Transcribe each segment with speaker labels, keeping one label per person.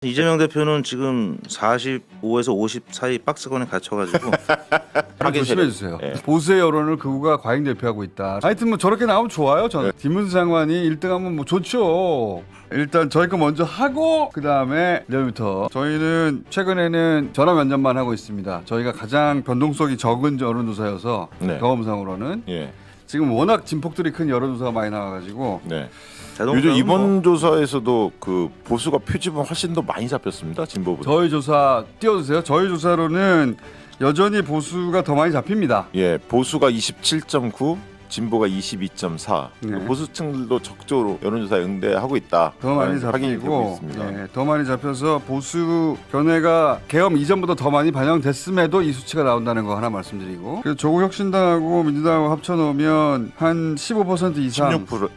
Speaker 1: 이재명 대표는 지금 45에서 50 사이 박스권에 갇혀가지고
Speaker 2: 조심해 주세요.
Speaker 1: 예.
Speaker 2: 보수의 여론을 극우가 과잉 대표하고 있다. 하여튼 뭐 저렇게 나오면 좋아요. 저는 김문수 장관이 1등하면 뭐 좋죠. 일단 저희 거 먼저 하고 그 다음에 내일부터 저희는 최근에는 전화 면접만 하고 있습니다. 저희가 가장 변동성이 적은 여론조사여서
Speaker 3: 네.
Speaker 2: 경험상으로는
Speaker 3: 예.
Speaker 2: 지금 워낙 진폭들이 큰 여론조사가 많이 나와가지고
Speaker 3: 네.
Speaker 1: 자동차는
Speaker 3: 요즘 이번
Speaker 1: 뭐
Speaker 3: 조사에서도 그 보수가 표집은 훨씬 더 많이 잡혔습니다. 진보보다.
Speaker 2: 저희 조사 띄워주세요. 저희 조사로는 여전히 보수가 더 많이 잡힙니다.
Speaker 3: 예, 보수가 27.9, 진보가 22.4.
Speaker 2: 네.
Speaker 3: 보수층들도 적극적으로 여론조사에 응대하고 있다.
Speaker 2: 더 많이
Speaker 3: 확인이 되고
Speaker 2: 잡히고
Speaker 3: 있습니다.
Speaker 2: 네, 더 많이 잡혀서 보수 견해가 개엄 이전보다 더 많이 반영됐음에도 이 수치가 나온다는 거 하나 말씀드리고 그래서 조국 혁신당하고 민주당하고 합쳐놓으면 한 15% 이상
Speaker 3: 16%.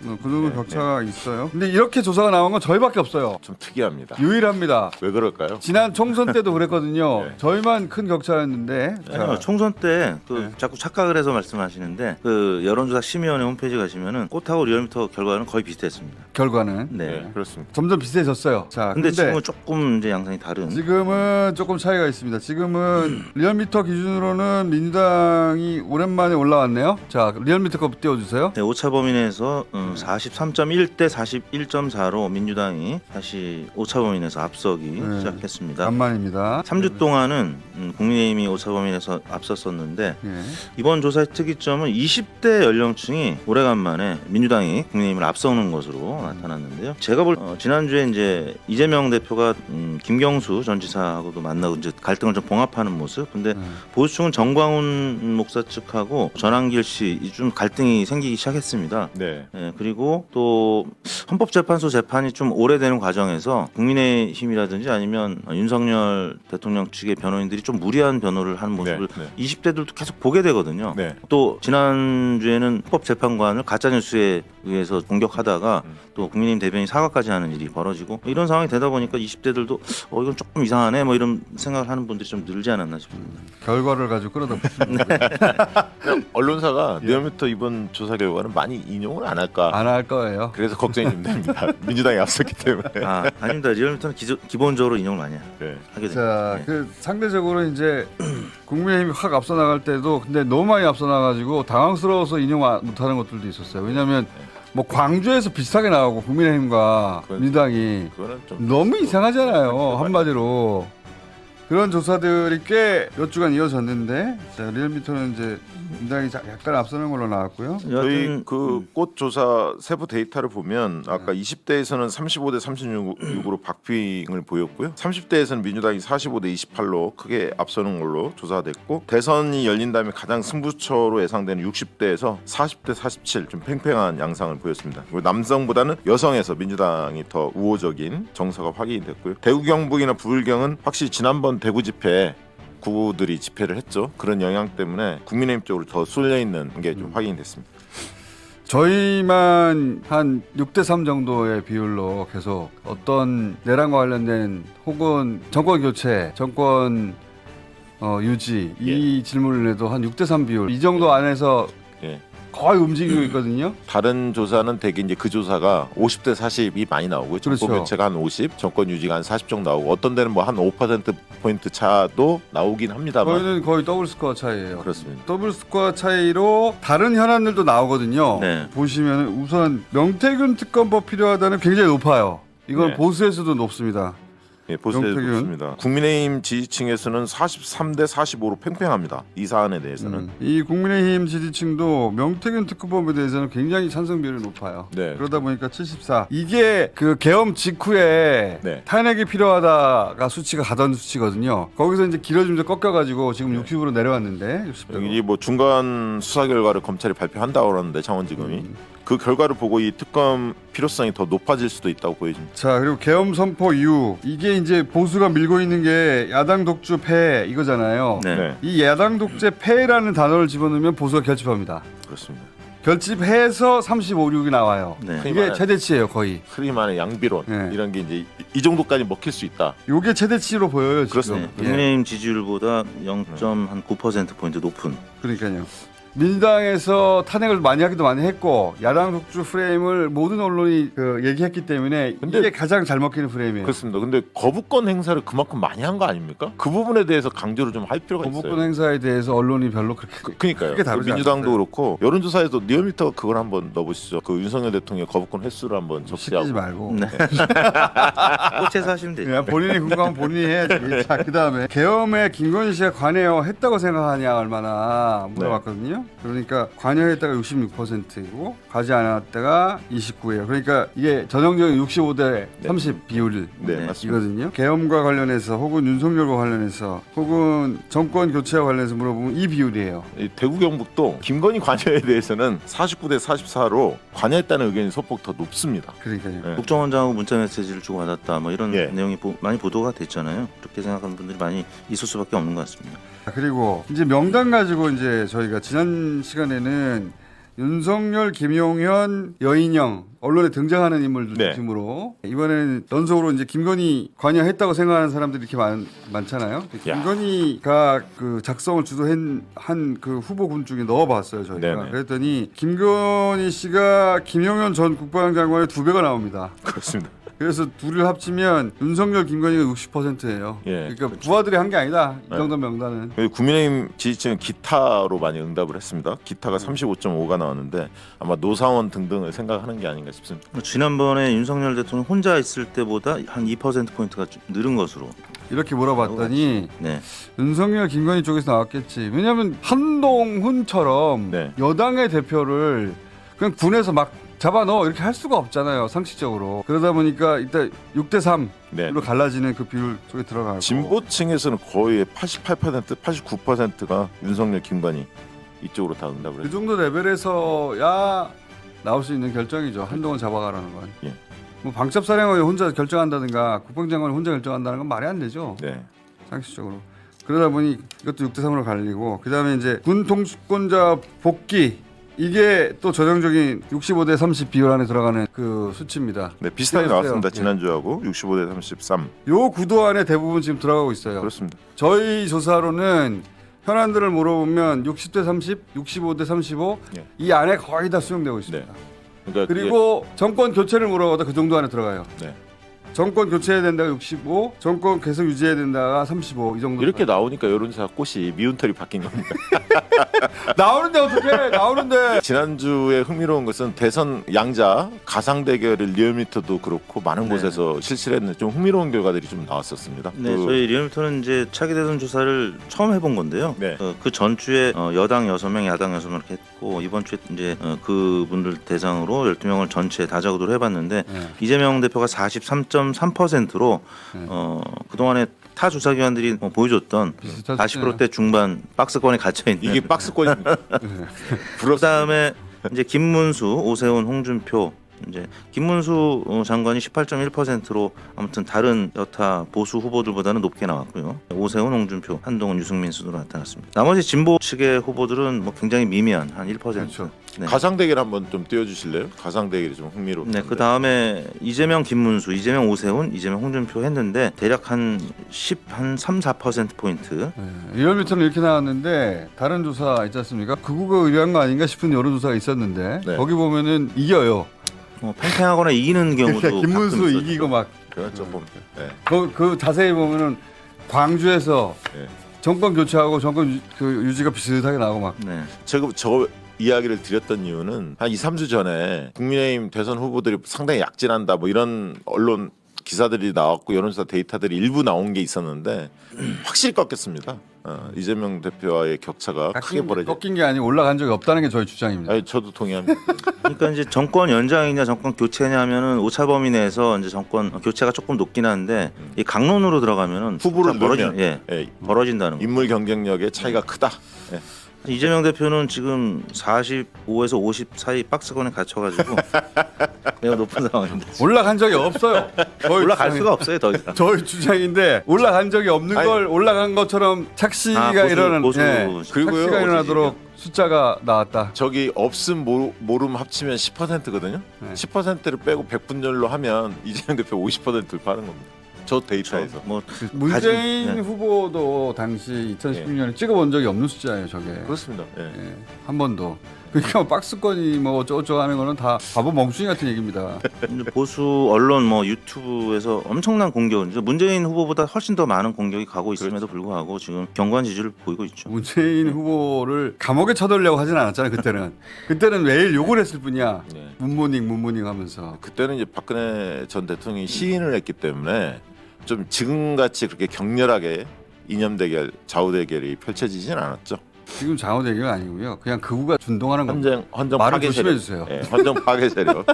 Speaker 2: 그 정도
Speaker 3: 네,
Speaker 2: 격차가 있어요. 근데 이렇게 조사가 나온 건 저희밖에 없어요.
Speaker 3: 좀 특이합니다.
Speaker 2: 유일합니다.
Speaker 3: 왜 그럴까요?
Speaker 2: 지난 총선 때도 그랬거든요.
Speaker 3: 네.
Speaker 2: 저희만 큰 격차였는데
Speaker 1: 아니요, 총선 때
Speaker 2: 네.
Speaker 1: 자꾸 착각을 해서 말씀하시는데 그 여론조사 심의원회 홈페이지 가시면은 꽃하고 리얼미터 결과는 거의 비슷했습니다.
Speaker 2: 결과는
Speaker 1: 네.
Speaker 3: 네, 그렇습니다.
Speaker 2: 점점 비슷해졌어요. 자,
Speaker 1: 근데 지금은 조금 이제 양상이 다른.
Speaker 2: 지금은 조금 차이가 있습니다. 지금은 리얼미터 기준으로는 민주당이 오랜만에 올라왔네요. 자, 리얼미터 거 띄워주세요.
Speaker 1: 네, 오차 범위 내에서 43.1대 41.4로 민주당이 다시 오차 범위 내에서 앞서기 시작했습니다.
Speaker 2: 간만입니다.
Speaker 1: 3주 동안은 국민의힘이 오차 범위 내에서 앞섰었는데
Speaker 2: 예.
Speaker 1: 이번 조사의 특이점은 20대 연령층이 오래간만에 민주당이 국민의힘을 앞서는 것으로 나타났는데요. 제가 볼 지난주에 이제 이재명 대표가 김경수 전 지사하고도 만나고 이제 갈등을 좀 봉합하는 모습. 근데 보수층은 정광훈 목사 측하고 전한길 씨 좀 갈등이 생기기 시작했습니다.
Speaker 3: 네.
Speaker 1: 예, 그리고 또 헌법재판소 재판이 좀 오래되는 과정에서 국민의힘이라든지 아니면 윤석열 대통령 측의 변호인들이 좀 무리한 변호를 하는 모습을
Speaker 3: 네.
Speaker 1: 20대들도 계속 보게 되거든요.
Speaker 3: 네.
Speaker 1: 또 지난주에는 헌법재판관을 가짜뉴스에 의해서 공격하다가 또 국민의힘 대변인 사과까지 하는 일이 벌어지고 이런 상황이 되다 보니까 20대들도 이건 조금 이상하네 뭐 이런 생각을 하는 분들이 좀 늘지 않았나 싶습니다.
Speaker 2: 결과를 가지고 끌어다 붙입니다.
Speaker 3: 언론사가 리얼미터 이번 조사 결과는 많이 인용을 안 할까.
Speaker 2: 안 할 거예요.
Speaker 3: 그래서 걱정이 좀 됩니다. 민주당이 앞섰기 때문에.
Speaker 1: 아닙니다. 리얼미터는 기본적으로 인용을 많이
Speaker 3: 네.
Speaker 1: 하게 됩니다.
Speaker 2: 자,
Speaker 1: 네.
Speaker 2: 그 상대적으로 이제 국민의힘이 확 앞서 나갈 때도 근데 너무 많이 앞서 나가지고 당황스러워서 인용 못하는 것들도 있었어요. 왜냐하면 뭐 광주에서 비슷하게 나오고 국민의힘과 민주당이
Speaker 3: 그거는 좀
Speaker 2: 너무 이상하잖아요. 한마디로 그런 조사들이 꽤 몇 주간 이어졌는데 자, 리얼미터는 이제 민주당이 약간 앞서는 걸로 나왔고요.
Speaker 3: 저희
Speaker 1: 여하튼
Speaker 3: 그 꽃 조사 세부 데이터를 보면 아까 20대에서는 35대 36으로 박빙을 보였고요. 30대에서는 민주당이 45대 28로 크게 앞서는 걸로 조사됐고 대선이 열린 다음에 가장 승부처로 예상되는 60대에서 40대 47 좀 팽팽한 양상을 보였습니다. 그리고 남성보다는 여성에서 민주당이 더 우호적인 정서가 확인이 됐고요. 대구 경북이나 부울경은 확실히 지난번 대구 집회 구구들이 집회를 했죠. 그런 영향 때문에 국민의힘 쪽으로 더 쏠려 있는 게 좀 확인이 됐습니다.
Speaker 2: 저희만 한 6대3 정도의 비율로 계속 어떤 내란과 관련된 혹은 정권 교체, 정권 유지 이 질문을 해도 한 6대3 비율 이 정도 안에서
Speaker 3: 예.
Speaker 2: 거의 움직이고 있거든요.
Speaker 3: 다른 조사는 대개 이제 그 조사가 50대 40이 많이 나오고 정권
Speaker 2: 그렇죠.
Speaker 3: 교체가 한 50, 정권 유지가 한 40 정도 나오고 어떤 데는 뭐 한 5%포인트 차도 나오긴 합니다만
Speaker 2: 저희는 거의 더블 스코어 차이예요.
Speaker 3: 그렇습니다.
Speaker 2: 더블 스코어 차이로 다른 현안들도 나오거든요.
Speaker 1: 네.
Speaker 2: 보시면 우선 명태균 특검법 필요하다는 굉장히 높아요. 이건
Speaker 3: 네.
Speaker 2: 보수에서도 높습니다.
Speaker 3: 예, 보수에
Speaker 2: 명태균.
Speaker 3: 높습니다. 국민의힘 지지층에서는 43대 45로 팽팽합니다. 이 사안에 대해서는.
Speaker 2: 이 국민의힘 지지층도 명태균 특검법에 대해서는 굉장히 찬성 비율이 높아요.
Speaker 3: 네.
Speaker 2: 그러다 보니까 74. 이게 그 계엄 직후에
Speaker 3: 네.
Speaker 2: 탄핵이 필요하다가 수치가 가던 수치거든요. 거기서 이제 길어지면서 꺾여가지고 지금 60으로 내려왔는데 60대로.
Speaker 3: 여기 뭐 중간 수사 결과를 검찰이 발표한다고 그러는데 창원지검이 그 결과를 보고 이 특검 필요성이 더 높아질 수도 있다고 보여집니다.
Speaker 2: 자, 그리고 계엄 선포 이후 이게 이제 보수가 밀고 있는 게 야당 독주 폐 이거잖아요.
Speaker 1: 네.
Speaker 3: 네,
Speaker 2: 이 야당 독재 폐라는 단어를 집어넣으면 보수가 결집합니다.
Speaker 3: 그렇습니다.
Speaker 2: 결집해서 35, 6이 나와요.
Speaker 1: 네.
Speaker 2: 이게 최대치예요, 거의.
Speaker 3: 흔히 말하는 양비론
Speaker 2: 네.
Speaker 3: 이런 게 이제 이 정도까지 먹힐 수 있다.
Speaker 2: 요게 최대치로 보여요, 지금.
Speaker 3: 그렇습니다.
Speaker 1: 네. 국민의힘 지지율보다 0.9%포인트 높은.
Speaker 2: 그러니까요. 민주당에서 탄핵을 많이 하기도 많이 했고 야당 독주 프레임을 모든 언론이 얘기했기 때문에
Speaker 3: 근데
Speaker 2: 이게 가장 잘 먹히는 프레임이에요.
Speaker 3: 그렇습니다. 근데 거부권 행사를 그만큼 많이 한 거 아닙니까? 그 부분에 대해서 강조를 좀 할 필요가
Speaker 2: 거부권
Speaker 3: 있어요.
Speaker 2: 행사에 대해서 언론이 별로 그렇게
Speaker 3: 그러니까요.
Speaker 2: 크게 다루지
Speaker 3: 민주당도
Speaker 2: 않았어요.
Speaker 3: 그렇고 여론조사에서 리얼미터가 그걸 한번 넣어보시죠. 그 윤석열 대통령 거부권 횟수를 한번
Speaker 2: 시키지
Speaker 3: 적시하고.
Speaker 2: 말고
Speaker 1: 네. 꽃에서 하시면 되죠.
Speaker 2: 그냥 본인이 궁금하면 본인이 해야지. 자, 그다음에 계엄에 김건희 씨가 관여했다고 생각하냐 얼마나 물어봤거든요. 그러니까 관여했다가 66%이고 가지 않았다가 29예요. 그러니까 이게 전형적인 65대 30 비율.
Speaker 3: 네, 맞습니다.
Speaker 2: 이거든요. 계엄과 관련해서 혹은 윤석열과 관련해서 혹은 정권 교체와 관련해서 물어보면 이 비율이에요.
Speaker 3: 이 대구 경북도 김건희 관여에 대해서는 49대 44로 관여했다는 의견이 소폭 더 높습니다.
Speaker 2: 그러니까요.
Speaker 3: 네.
Speaker 1: 국정원장하고 문자 메시지를 주고 받았다 뭐 이런
Speaker 3: 예.
Speaker 1: 내용이 많이 보도가 됐잖아요. 그렇게 생각하는 분들이 많이 있을 수밖에 없는 것 같습니다.
Speaker 2: 그리고 이제 명단 가지고 이제 저희가 지난 시간에는 윤석열, 김용현, 여인영 언론에 등장하는 인물들
Speaker 3: 네.
Speaker 2: 중심으로 이번에는 연속으로 이제 김건희 관여했다고 생각하는 사람들이 이렇게 많잖아요. 김건희가 그 작성을 주도한 한 그 후보군 중에 넣어봤어요 저희가.
Speaker 3: 네네.
Speaker 2: 그랬더니 김건희 씨가 김용현 전 국방장관의 2배가 나옵니다.
Speaker 3: 그렇습니다.
Speaker 2: 그래서 둘을 합치면 윤석열, 김건희가 60%예요.
Speaker 3: 예,
Speaker 2: 그러니까 부하들이 한 게 아니다. 이
Speaker 3: 네.
Speaker 2: 정도 명단은.
Speaker 3: 국민의힘 지지층은 기타로 많이 응답을 했습니다. 기타가 35.5가 나왔는데 아마 노사원 등등을 생각하는 게 아닌가 싶습니다.
Speaker 1: 지난번에 윤석열 대통령 혼자 있을 때보다 한 2%포인트가 좀 늘은 것으로.
Speaker 2: 이렇게 물어봤더니
Speaker 1: 네.
Speaker 2: 윤석열, 김건희 쪽에서 나왔겠지. 왜냐하면 한동훈처럼
Speaker 3: 네.
Speaker 2: 여당의 대표를 그냥 군에서 막 잡아넣어 이렇게 할 수가 없잖아요. 상식적으로. 그러다 보니까 일단 6대 3으로
Speaker 3: 네.
Speaker 2: 갈라지는 그 비율 속에 들어가고.
Speaker 3: 진보층에서는 거의 88%, 89%가 윤석열, 김건희 이쪽으로 다 응답을
Speaker 2: 그
Speaker 3: 했죠.
Speaker 2: 정도 레벨에서야 나올 수 있는 결정이죠. 한동훈 잡아가라는 건.
Speaker 3: 예.
Speaker 2: 뭐 방첩사령관이 혼자 결정한다든가 국방장관이 혼자 결정한다는 건 말이 안 되죠.
Speaker 3: 네.
Speaker 2: 상식적으로. 그러다 보니 이것도 6대 3으로 갈리고 그다음에 이제 군 통수권자 복귀 이게 또 전형적인 65대 30 비율 안에 들어가는 그 수치입니다.
Speaker 3: 네, 비슷하게
Speaker 2: 띄워주세요.
Speaker 3: 나왔습니다.
Speaker 2: 예.
Speaker 3: 지난주하고 65대 33.
Speaker 2: 요 구도 안에 대부분 지금 들어가고 있어요.
Speaker 3: 그렇습니다.
Speaker 2: 저희 조사로는 현안들을 물어보면 60대 30, 65대 35
Speaker 3: 예.
Speaker 2: 이 안에 거의 다 수용되고 있습니다.
Speaker 3: 그러니까
Speaker 2: 그리고 정권 교체를 물어봐도 그 정도 안에 들어가요.
Speaker 3: 네.
Speaker 2: 정권 교체해야 된다가 65, 정권 계속 유지해야 된다가 35 이 정도.
Speaker 3: 이렇게 나오니까 여론조사 꽃이 미운털이 바뀐 겁니다.
Speaker 2: 나오는데 어떻게? 나오는데.
Speaker 3: 지난주에 흥미로운 것은 대선 양자 가상 대결을 리얼미터도 그렇고 많은
Speaker 1: 네.
Speaker 3: 곳에서 실시를 했는데 좀 흥미로운 결과들이 좀 나왔었습니다.
Speaker 1: 네, 저희 리얼미터는 이제 차기 대선 조사를 처음 해본 건데요.
Speaker 3: 네.
Speaker 1: 그 전주에 여당 6명, 야당 6명 이렇게 했고 이번 주에 이제 그분들 대상으로 12명을 전체 다자구도로 해봤는데
Speaker 2: 네.
Speaker 1: 이재명 대표가 43.3%로
Speaker 2: 네.
Speaker 1: 그동안에 타 조사기관들이 보여줬던
Speaker 2: 비슷하죠.
Speaker 1: 40%대 중반 박스권에 gat혀 있는.
Speaker 3: 이게 박스권입니다.
Speaker 1: 그다음에 이제 김문수, 오세훈, 홍준표. 이제 김문수 장관이 18.1%로 아무튼 다른 여타 보수 후보들보다는 높게 나왔고요. 오세훈, 홍준표, 한동훈, 유승민 순으로 나타났습니다. 나머지 진보 측의 후보들은 뭐 굉장히 미미한 한 1%.
Speaker 2: 그렇죠.
Speaker 1: 네.
Speaker 3: 가상 대결 한번 좀 띄워주실래요? 가상 대결이 좀 흥미롭던데.
Speaker 1: 네, 그 다음에 이재명, 김문수, 이재명, 오세훈, 이재명, 홍준표 했는데 대략 한 3-4% 포인트.
Speaker 2: 네. 리얼미터는 이렇게 나왔는데 다른 조사 있지 않습니까? 극우가 의뢰한 거 아닌가 싶은 여론조사가 있었는데
Speaker 3: 네.
Speaker 2: 거기 보면은 이겨요.
Speaker 1: 팽팽하거나 이기는 경우도
Speaker 2: 김문수
Speaker 1: 가끔 있었죠.
Speaker 2: 이기고 막
Speaker 3: 그건 조금. 네.
Speaker 2: 그 자세히 보면은 광주에서
Speaker 3: 네.
Speaker 2: 정권 교체하고 정권 유지가 비슷하게 나오고 막.
Speaker 1: 네.
Speaker 3: 제가 저 이야기를 드렸던 이유는 한 2, 3주 전에 국민의힘 대선 후보들이 상당히 약진한다 뭐 이런 언론 기사들이 나왔고 여론조사 데이터들이 일부 나온 게 있었는데 확실히 꺾였습니다. 이재명 대표와의 격차가 크게 벌어져.
Speaker 2: 꺾인 게 아니고 올라간 적이 없다는 게 저희 주장입니다.
Speaker 3: 아니, 저도 동의합니다.
Speaker 1: 그러니까 이제 정권 연장이냐 정권 교체냐 하면은 오차 범위 내에서 이제 정권 교체가 조금 높긴 한데 이 강론으로 들어가면은
Speaker 3: 후보를
Speaker 1: 숫자
Speaker 3: 넣으면
Speaker 1: 예,
Speaker 3: 예,
Speaker 1: 벌어진다는 거.
Speaker 3: 인물 경쟁력의 차이가 크다. 예.
Speaker 1: 이재명 대표는 지금 45에서 50 사이 박스권에 갇혀가지고 매우 높은 상황입니다.
Speaker 2: 올라간 적이 없어요. 저희
Speaker 1: 올라갈
Speaker 2: 주장이-
Speaker 1: 수가 없어요 더 이상.
Speaker 2: 저희 주장인데 올라간 적이 없는
Speaker 3: 아니,
Speaker 2: 걸 올라간 것처럼 착시가
Speaker 1: 보수,
Speaker 2: 일어나는
Speaker 1: 보수.
Speaker 3: 그리고요,
Speaker 2: 착시가 일어나도록 숫자가 나왔다.
Speaker 3: 저기 없음 모름 합치면 10%거든요.
Speaker 2: 네.
Speaker 3: 10%를 빼고 100분열로 하면 이재명 대표 50% 돌파하는 겁니다. 저 데이터에서.
Speaker 1: 뭐
Speaker 2: 문재인
Speaker 1: 네.
Speaker 2: 후보도 당시 2016년에 찍어본 적이 없는 숫자예요, 저게.
Speaker 3: 그렇습니다. 예.
Speaker 2: 예, 한 번도. 그러니까 뭐 박스권이 뭐 어쩌고저쩌고 하는 거는 다 바보 멍충이 같은 얘기입니다.
Speaker 1: 보수 언론 뭐 유튜브에서 엄청난 공격, 문재인 후보보다 훨씬 더 많은 공격이 가고 있음에도 불구하고 지금 견고한 지지를 보이고 있죠.
Speaker 2: 문재인 후보를 감옥에 쳐넣으려고 하진 않았잖아요, 그때는. 그때는 매일 욕을 했을 뿐이야.
Speaker 3: 네.
Speaker 2: 문모닝 하면서.
Speaker 3: 그때는 이제 박근혜 전 대통령이 시인을 했기 때문에 좀 지금같이 그렇게 격렬하게 이념 대결, 좌우 대결이 펼쳐지진 않았죠.
Speaker 2: 지금 장호 대결 아니고요. 그냥 극우가 준동하는 겁니다.
Speaker 3: 헌정
Speaker 2: 말을
Speaker 3: 파괴
Speaker 2: 조심해
Speaker 3: 세력.
Speaker 2: 주세요.
Speaker 3: 예, 헌정 파괴 세력.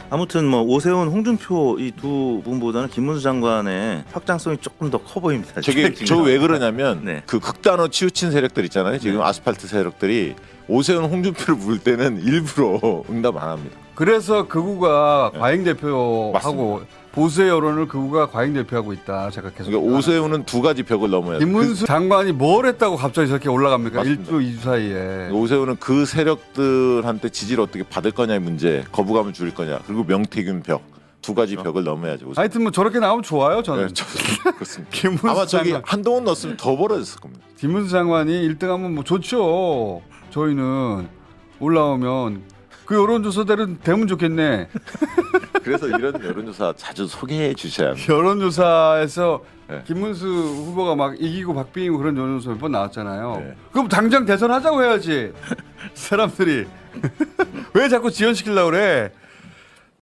Speaker 1: 아무튼 뭐 오세훈, 홍준표 이 두 분보다는 김문수 장관의 확장성이 조금 더 커 보입니다.
Speaker 3: 저 왜 그러냐면
Speaker 1: 네.
Speaker 3: 그 극단어 치우친 세력들 있잖아요. 지금 아스팔트 세력들이 오세훈, 홍준표를 부를 때는 일부러 응답 안 합니다.
Speaker 2: 그래서 극우가
Speaker 3: 네.
Speaker 2: 과잉 대표하고
Speaker 3: 맞습니다.
Speaker 2: 보수의 여론을 극우가 과잉 대표하고 있다. 제가 계속.
Speaker 3: 그러니까 오세훈은 두 가지 벽을 넘어야 돼요.
Speaker 2: 김문수 장관이 뭘 했다고 갑자기 저렇게 올라갑니까?
Speaker 3: 맞습니다.
Speaker 2: 1주 2주 사이에.
Speaker 3: 오세훈은 그 세력들한테 지지를 어떻게 받을 거냐의 문제, 거부감을 줄일 거냐, 그리고 명태균 벽 두 가지 벽을 넘어야죠. 오세훈.
Speaker 2: 하여튼 뭐 저렇게 나오면 좋아요, 저는.
Speaker 3: 네, 그렇습니다.
Speaker 2: 김문수
Speaker 3: 아마 저기
Speaker 2: 장관.
Speaker 3: 한동훈 넣었으면 더 벌어졌을 겁니다.
Speaker 2: 김문수 장관이 1등하면 뭐 좋죠. 저희는 올라오면 그 여론조사대로 되면 좋겠네.
Speaker 3: 그래서 이런 여론조사 자주 소개해 주셔야 합니다.
Speaker 2: 여론조사에서
Speaker 3: 네.
Speaker 2: 김문수 후보가 막 이기고 박빙이고 그런 여론조사 몇 번 나왔잖아요.
Speaker 3: 네.
Speaker 2: 그럼 당장 대선하자고 해야지. 사람들이 왜 자꾸 지연시키려고 그래?